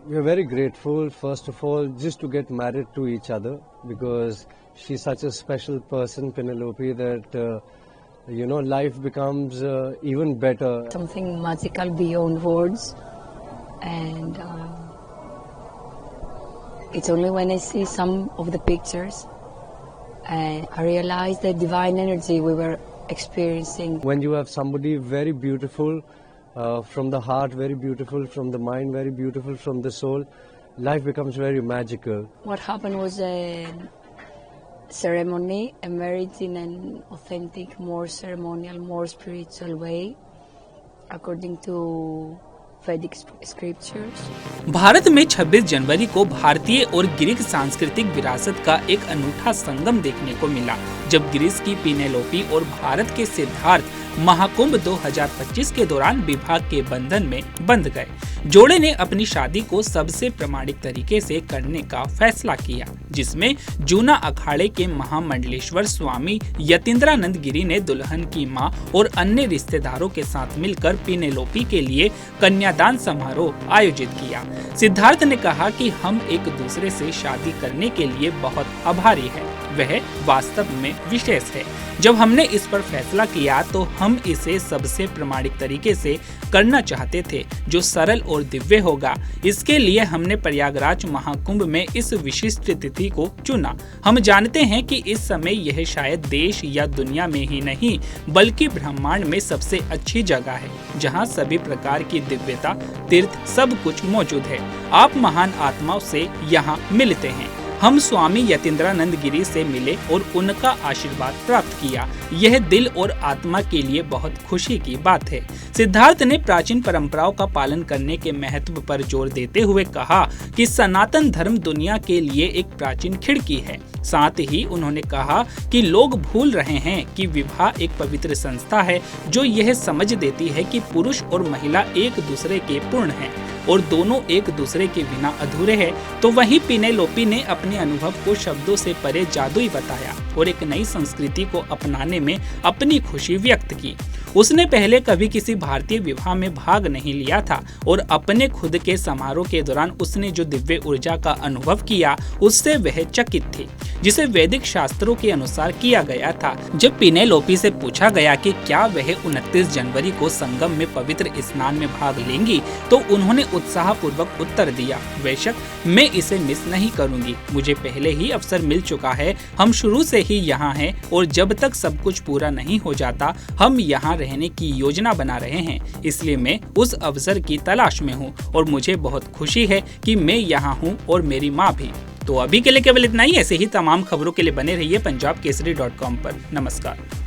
We are very grateful, first of all, just to get married to each other because she's such a special person, Penelope, that life becomes even better. Something magical beyond words, and it's only when I see some of the pictures and I realize the divine energy we were experiencing. When you have somebody very beautiful, from the heart, very beautiful, from the mind, very beautiful, from the soul, life becomes very magical. What happened was a ceremony, a marriage in an authentic, more ceremonial, more spiritual way, according to Vedic scriptures. Bharat में 26 जनवरी को भारतीय और Greek सांस्कृतिक विरासत का एक अनूठा संगम देखने को मिला, जब ग्रीस की पिनेलोपी और भारत के सिद्धार्थ महाकुंभ 2025 के दौरान विवाह के बंधन में बंध गए। जोड़े ने अपनी शादी को सबसे प्रमाणिक तरीके से करने का फैसला किया, जिसमें जूना अखाड़े के महामंडलेश्वर स्वामी यतीन्द्रानंद गिरी ने दुल्हन की मां और अन्य रिश्तेदारों के साथ मिलकर पिनेलोपी के लिए कन्यादान समारोह आयोजित किया। सिद्धार्थ ने कहा कि हम एक दूसरे से शादी करने के लिए बहुत आभारी हैं। वह वास्तव में विशेष है। जब हमने इस पर फैसला किया तो हम इसे सबसे प्रमाणिक तरीके से करना चाहते थे, जो सरल और दिव्य होगा। इसके लिए हमने प्रयागराज महाकुंभ में इस विशिष्ट तिथि को चुना। हम जानते हैं कि इस समय यह शायद देश या दुनिया में ही नहीं, बल्कि ब्रह्मांड में सबसे अच्छी जगह है, जहां सभी प्रकार की दिव्यता, तीर्थ, सब कुछ मौजूद है। आप महान आत्माओं से यहाँ मिलते हैं। हम स्वामी यतीन्द्रानंद गिरी से मिले और उनका आशीर्वाद प्राप्त किया। यह दिल और आत्मा के लिए बहुत खुशी की बात है। सिद्धार्थ ने प्राचीन परंपराओं का पालन करने के महत्व पर जोर देते हुए कहा कि सनातन धर्म दुनिया के लिए एक प्राचीन खिड़की है। साथ ही उन्होंने कहा कि लोग भूल रहे हैं कि विवाह एक पवित्र संस्था है, जो यह समझ देती है कि पुरुष और महिला एक दूसरे के पूर्ण हैं और दोनों एक दूसरे के बिना अधूरे हैं। तो वहीं पिनेलोपी ने अपने अनुभव को शब्दों से परे जादुई बताया और एक नई संस्कृति को अपनाने में अपनी खुशी व्यक्त की। उसने पहले कभी किसी भारतीय विवाह में भाग नहीं लिया था और अपने खुद के समारोह के दौरान उसने जो दिव्य ऊर्जा का अनुभव किया, उससे वह चकित थी, जिसे वैदिक शास्त्रों के अनुसार किया गया था। जब पिनेलोपी से पूछा गया कि क्या वह 29 जनवरी को संगम में पवित्र स्नान में भाग लेंगी, तो उन्होंने उत्साहपूर्वक उत्तर दिया, बेशक मैं इसे मिस नहीं करूंगी। मुझे पहले ही अवसर मिल चुका है। हम शुरू से ही यहाँ हैं और जब तक सब कुछ पूरा नहीं हो जाता, हम यहाँ रहने की योजना बना रहे हैं। इसलिए मैं उस अवसर की तलाश में हूँ और मुझे बहुत खुशी है कि मैं यहाँ हूँ और मेरी माँ भी। तो अभी के लिए केवल इतना ही। ऐसे ही तमाम खबरों के लिए बने रहिए पंजाबकेसरी.com पर। नमस्कार।